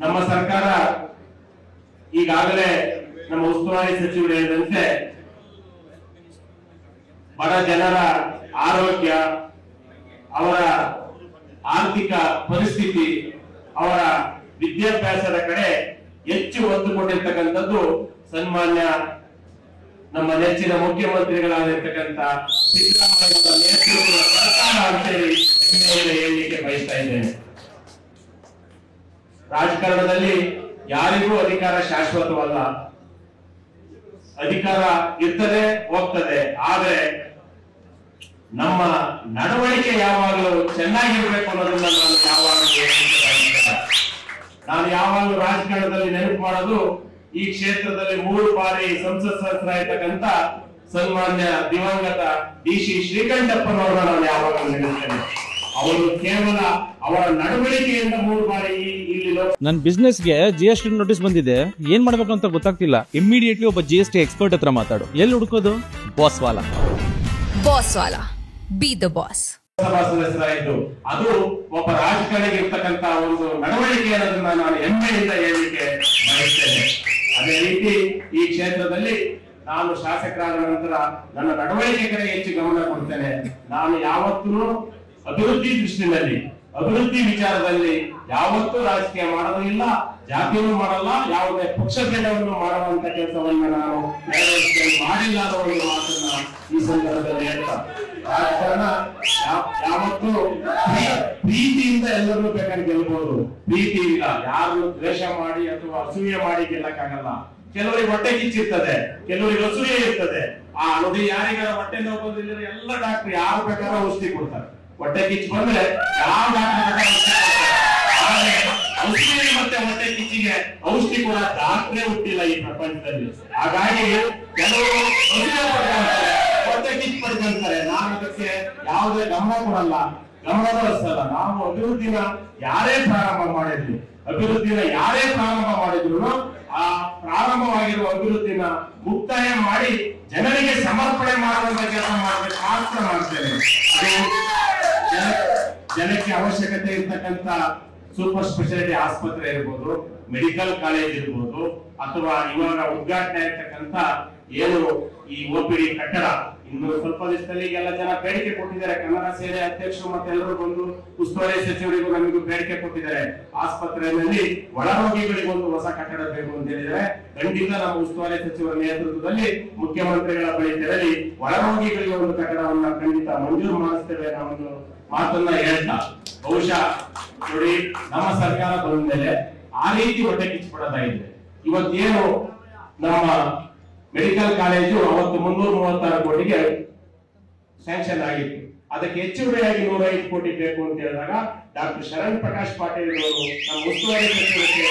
ನಮ್ಮ ಸರ್ಕಾರ ಈಗಾಗಲೇ ನಮ್ಮ ಉಸ್ತುವಾರಿ ಸಚಿವರು ಹೇಳಿದಂತೆ ಬಡ ಜನರ ಆರೋಗ್ಯ, ಅವರ ಆರ್ಥಿಕ ಪರಿಸ್ಥಿತಿ, ಅವರ ವಿದ್ಯಾಭ್ಯಾಸದ ಕಡೆ ಹೆಚ್ಚು ಒತ್ತು ಕೊಟ್ಟಿರ್ತಕ್ಕಂಥದ್ದು ಸನ್ಮಾನ್ಯ ನಮ್ಮ ನೆಚ್ಚಿನ ಮುಖ್ಯಮಂತ್ರಿಗಳಾಗಿರ್ತಕ್ಕಂಥ ಸಿದ್ದರಾಮಯ್ಯ ನೇತೃತ್ವದ ಸರ್ಕಾರ ಅಂತೇಳಿ ಹೆಮ್ಮೆಯಿಂದ ಹೇಳಲಿಕ್ಕೆ ಬಯಸ್ತಾ ಇದ್ದೇನೆ. ರಾಜಕಾರಣದಲ್ಲಿ ಯಾರಿಗೂ ಅಧಿಕಾರ ಶಾಶ್ವತವಲ್ಲ. ಅಧಿಕಾರ ಇರ್ತದೆ, ಹೋಗ್ತದೆ. ಆದ್ರೆ ನಮ್ಮ ನಡವಳಿಕೆ ಯಾವಾಗಲೂ ಚೆನ್ನಾಗಿರ್ಬೇಕು ಅನ್ನೋದನ್ನ ನಾನು ಯಾವಾಗಲೂ ರಾಜಕಾರಣದಲ್ಲಿ ನೆನಪು ಮಾಡೋದು, ಈ ಕ್ಷೇತ್ರದಲ್ಲಿ 3 ಬಾರಿ ಸಂಸತ್ ಸದಸ್ಯರಾಗಿರ್ತಕ್ಕಂಥ ಸನ್ಮಾನ್ಯ ದಿವಂಗತ ಡಿ.ಸಿ. ಶ್ರೀಕಂಠಪ್ಪನವರನ್ನ ನಾನು ಯಾವಾಗಲೂ ನೆನೆಸ್ತೇನೆ. ಅವರು ಕೇವಲ ಅವರ ನಡವಳಿಕೆಯಿಂದ 3 ಬಾರಿ ಇಲ್ಲಿ ನನ್ನ ಬಿಸ್ನೆಸ್ ಗೆ GST ನೋಟಿಸ್ ಬಂದಿದೆ, ಏನ್ ಮಾಡ್ಬೇಕು ಅಂತ ಗೊತ್ತಾಗ್ತಿಲ್ಲ. ಇಮಿಡಿಯೇಟ್ಲಿ ಒಬ್ಬ GST ಎಕ್ಸ್ಪರ್ಟ್ ಹತ್ರ ಮಾತಾಡು. ಎಲ್ಲಿ ಹುಡುಕೋದು? ಬಾಸ್ ವಾಲಾ ಬಿ ದ ಬಾಸ್. ಸಭಾ ಸದಸ್ಯರಾಯಿತು. ಅದು ಒಬ್ಬ ರಾಜಕಾರಣಿಗೆ ಇರ್ತಕ್ಕಂಥ ಒಂದು ನಡವಳಿಕೆ ಅನ್ನೋದನ್ನ ನಾನು ಹೆಮ್ಮೆಯಿಂದ ಹೇಳಲಿಕ್ಕೆ ಬಯಸ್ತೇನೆ. ಅದೇ ರೀತಿ ಈ ಕ್ಷೇತ್ರದಲ್ಲಿ ನಾನು ಶಾಸಕರಾದ ನಂತರ ನನ್ನ ನಡವಳಿಕೆ ಕಡೆ ಹೆಚ್ಚು ಗಮನ ಕೊಡ್ತೇನೆ. ನಾನು ಯಾವತ್ತೂ ಅಭಿವೃದ್ಧಿ ದೃಷ್ಟಿನಲ್ಲಿ, ಅಭಿವೃದ್ಧಿ ವಿಚಾರದಲ್ಲಿ ಯಾವತ್ತೂ ರಾಜಕೀಯ ಮಾಡೋದಿಲ್ಲ, ಜಾತಿಯನ್ನು ಮಾಡಲ್ಲ, ಯಾವುದೇ ಪಕ್ಷಭೇದವನ್ನು ಮಾಡುವಂತ ಕೆಲಸವನ್ನ ನಾನು ಮಾಡಿಲ್ಲ ಅನ್ನೋ ಒಂದು ಮಾತನ್ನ ಈ ಸಂದರ್ಭದಲ್ಲಿ ಹೇಳ್ತಾ, ರಾಜಕಾರಣ ಯಾವತ್ತೂ ಪ್ರೀತಿಯಿಂದ ಎಲ್ಲರನ್ನೂ ಬೇಕಾದ್ರೆ ಗೆಲ್ಬಹುದು. ಪ್ರೀತಿ ಇಲ್ಲ, ಯಾರನ್ನು ದ್ವೇಷ ಮಾಡಿ ಅಥವಾ ಅಸೂಯೆ ಮಾಡಿ ಗೆಲ್ಲಕ್ಕಾಗಲ್ಲ. ಕೆಲವರಿಗೆ ಹೊಟ್ಟೆ ಕಿಚ್ಚಿರ್ತದೆ, ಕೆಲವರಿಗೆ ಅಸೂಯೆ ಇರ್ತದೆ. ಆ ನೋಡಿ, ಯಾರಿಗಾರ ಹೊಟ್ಟೆ ನೋವು ಬಂದಿಲ್ಲ ಎಲ್ಲ ಡಾಕ್ಟರ್ ಯಾರು ಬೇಕಾದ್ರೂ ಔಷಧಿ ಕೊಡ್ತಾರೆ. ಹೊಟ್ಟೆ ಕಿಚ್ಚು ಬಂದ್ರೆ ಯಾವ ಡಾಕ್ಟರ್ ಔಷಧಿ ಮತ್ತೆ ಹೊಟ್ಟೆ ಕಿಚ್ಚಿಗೆ ಔಷಧಿ ಕೂಡ ಡಾಕ್ಟ್ರೇ ಹುಟ್ಟಿಲ್ಲ ಈ ಪ್ರಪಂಚದಲ್ಲಿ. ಹಾಗಾಗಿ ಕೆಲವರು ಹೊಟ್ಟೆ ಕಿಚ್ಚು ಪಡ್ಕೊಂತಾರೆ. ನಾನು ಅದಕ್ಕೆ ಯಾವುದೇ ಗಮನ ಕೊಡಲ್ಲ, ಗಮನ ಹರಿಸಲ್ಲ. ನಾವು ಅಭಿವೃದ್ಧಿನ ಯಾರೇ ಪ್ರಾರಂಭ ಮಾಡಿದ್ರು ಆ ಪ್ರಾರಂಭವಾಗಿರುವ ಅಭಿವೃದ್ಧಿನ ಮುಕ್ತಾಯ ಮಾಡಿ ಜನರಿಗೆ ಸಮರ್ಪಣೆ ಮಾಡುವಂತ ಕೆಲಸ ಮಾಡಬೇಕು ಮಾತ್ರ ಮಾಡ್ತೇನೆ. ಜನಕ್ಕೆ ಅವಶ್ಯಕತೆ ಇರ್ತಕ್ಕಂಥ ಸೂಪರ್ ಸ್ಪೆಷಾಲಿಟಿ ಆಸ್ಪತ್ರೆ ಇರ್ಬೋದು, ಮೆಡಿಕಲ್ ಕಾಲೇಜ್ ಇರ್ಬೋದು, ಅಥವಾ ಇವಾಗ ಉದ್ಘಾಟನೆ ಆಗಿರ್ತಕ್ಕಂಥ ಏನು ಈ OPD ಕಟ್ಟಡ, ಇನ್ನು ಸ್ವಲ್ಪ ದಿವಸದಲ್ಲಿ ಎಲ್ಲ ಜನ ಬೇಡಿಕೆ ಕೊಟ್ಟಿದ್ದಾರೆ. ಕನ್ನಡ ಸೇನೆ ಅಧ್ಯಕ್ಷರು ಮತ್ತೆ ಎಲ್ಲರೂ ಬಂದು ಉಸ್ತುವಾರಿ ಸಚಿವರಿಗೂ ನಮಗೂ ಬೇಡಿಕೆ ಕೊಟ್ಟಿದ್ದಾರೆ. ಆಸ್ಪತ್ರೆಯಲ್ಲಿ ಒಳರೋಗಿಗಳಿಗೆ ಒಂದು ಹೊಸ ಕಟ್ಟಡ ಬೇಕು ಅಂತ ಹೇಳಿದರೆ ಖಂಡಿತ ನಮ್ಮ ಉಸ್ತುವಾರಿ ಸಚಿವರ ನೇತೃತ್ವದಲ್ಲಿ ಮುಖ್ಯಮಂತ್ರಿಗಳ ಬಳಿ ತೆರಳಿ ಒಳರೋಗಿಗಳಿಗೆ ಒಂದು ಕಟ್ಟಡವನ್ನ ಖಂಡಿತ ಮಂಜೂರು ಮಾಡಿಸ್ತೇವೆ ಅನ್ನೋ ಒಂದು ಮಾತನ್ನ ಹೇಳ್ತಾ, ಬಹುಶಃ ನೋಡಿ, ನಮ್ಮ ಸರ್ಕಾರ ಬಂದ ಮೇಲೆ ಆ ರೀತಿ ಹೊಟ್ಟೆ ಕಿಚ್ಚುಪಡೋದಾಗಿದೆ. ಇವತ್ತೇನು ನಮ್ಮ ಮೆಡಿಕಲ್ ಕಾಲೇಜು ಅವತ್ತು 336 ಕೋಟಿಗೆ ಸ್ಯಾಂಕ್ಷನ್ ಆಗಿತ್ತು. ಅದಕ್ಕೆ ಹೆಚ್ಚುವರಿಯಾಗಿ 105 ಕೋಟಿ ಬೇಕು ಅಂತ ಹೇಳಿದಾಗ ಡಾಕ್ಟರ್ ಶರಣ್ ಪ್ರಕಾಶ್ ಪಾಟೀಲ್ ಅವರು ನಮ್ಮ ಉಸ್ತುವಾರಿ ಸಚಿವರಿಗೆ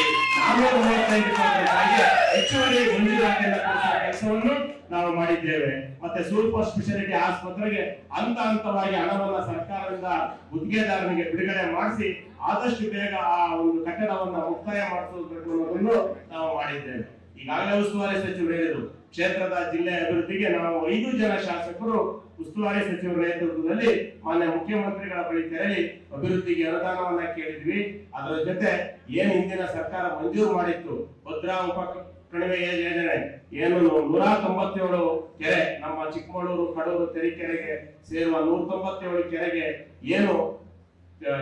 435 ಕೋಟಿ ಹೆಚ್ಚುವರಿ ಮಂಜೂರಾತಿಯನ್ನು ಕೊಡಿಸುವ ಕೆಲಸವನ್ನು ನಾವು ಮಾಡಿದ್ದೇವೆ. ಮತ್ತೆ ಸೂಪರ್ ಸ್ಪೆಷಾಲಿಟಿ ಆಸ್ಪತ್ರೆಗೆ ಹಂತವಾಗಿ ಹಣವನ್ನ ಸರ್ಕಾರದಿಂದ ಗುತ್ತಿಗೆದಾರನಿಗೆ ಬಿಡುಗಡೆ ಮಾಡಿಸಿ ಆದಷ್ಟು ಬೇಗ ಆ ಒಂದು ಕಟ್ಟಡವನ್ನ ಮುಕ್ತಾಯ ಮಾಡಿಸಬೇಕು ಅನ್ನೋದನ್ನು ನಾವು ಮಾಡಿದ್ದೇವೆ. ಈಗಾಗಲೇ ಉಸ್ತುವಾರಿ ಸಚಿವರು ಹೇಳಿದರು, ಕ್ಷೇತ್ರದ ಜಿಲ್ಲೆ ಅಭಿವೃದ್ಧಿಗೆ ನಾವು 5 ಜನ ಶಾಸಕರು ಉಸ್ತುವಾರಿ ಸಚಿವರ ನೇತೃತ್ವದಲ್ಲಿ ಮಾನ್ಯ ಮುಖ್ಯಮಂತ್ರಿಗಳ ಬಳಿ ತೆರಳಿ ಅಭಿವೃದ್ಧಿಗೆ ಅನುದಾನವನ್ನ ಕೇಳಿದ್ವಿ. ಅದರ ಜೊತೆ ಏನು ಹಿಂದಿನ ಸರ್ಕಾರ ಮಂಜೂರು ಮಾಡಿತ್ತು ಭದ್ರಾ ಕಣಿವೆ ಯೋಜನೆ, ಏನು 197 ಕೆರೆ, ನಮ್ಮ ಚಿಕ್ಕಮಗಳೂರು, ಕಡೂರು, ತರೀಕೆರೆಗೆ ಸೇರುವ 197 ಕೆರೆಗೆ ಏನು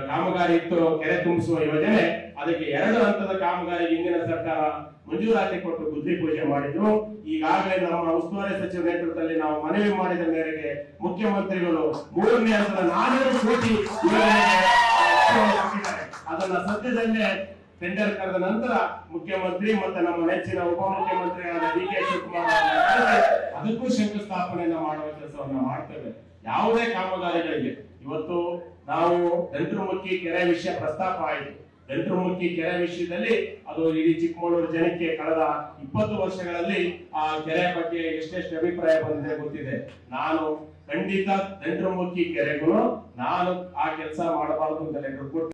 ಕಾಮಗಾರಿ ಇತ್ತು, ಕೆರೆ ತುಂಬಿಸುವ ಯೋಜನೆ, ಅದಕ್ಕೆ 2 ಹಂತದ ಕಾಮಗಾರಿ ಹಿಂದಿನ ಸರ್ಕಾರ ಮಂಜೂರಾತಿ ಕೊಟ್ಟು ಗುದ್ಲಿ ಪೂಜೆ ಮಾಡಿದ್ರು. ಈಗಾಗಲೇ ನಮ್ಮ ಉಸ್ತುವಾರಿ ಸಚಿವ ನೇತೃತ್ವದಲ್ಲಿ ನಾವು ಮನವಿ ಮಾಡಿದ ಮೇರೆಗೆ ಮುಖ್ಯಮಂತ್ರಿಗಳು 3ನೇ ಹಂತದ 400 ಕೋಟಿ ಅದನ್ನ ಸದ್ಯದಲ್ಲೇ ಟೆಂಡರ್ ಕರೆದ ನಂತರ ಮುಖ್ಯಮಂತ್ರಿ ಮತ್ತೆ ನಮ್ಮ ನೆಚ್ಚಿನ ಉಪಮುಖ್ಯಮಂತ್ರಿಗಳಾದ DK ಶಿವಕುಮಾರ್ ಅದಕ್ಕೂ ಶಂಕುಸ್ಥಾಪನೆಯನ್ನ ಮಾಡುವ ಕೆಲಸವನ್ನ ಮಾಡ್ತೇವೆ. ಯಾವುದೇ ಕಾಮಗಾರಿಗಳಿಗೆ ಇವತ್ತು ನಾವು ದಂಟ್ರಮುಖಿ ಕೆರೆ ವಿಷಯ ಪ್ರಸ್ತಾಪ ಆಯಿತು. ದಂಟ್ರಮುಖಿ ಕೆರೆ ವಿಷಯದಲ್ಲಿ ಅದು ಇಡೀ ಚಿಕ್ಕಮಗಳೂರು ಜನಕ್ಕೆ ಕಳೆದ 20 ವರ್ಷಗಳಲ್ಲಿ ಆ ಕೆರೆ ಬಗ್ಗೆ ಎಷ್ಟೆಷ್ಟು ಅಭಿಪ್ರಾಯ ಬಂದಿದೆ ಗೊತ್ತಿದೆ. ನಾನು ಖಂಡಿತ ದಂಟ್ರಮುಖಿ ಕೆರೆಗೂ ನಾನು ಆ ಕೆಲಸ ಮಾಡಬಾರದು ಅಂತ ಲೆಟರ್ ಕೊಟ್ಟು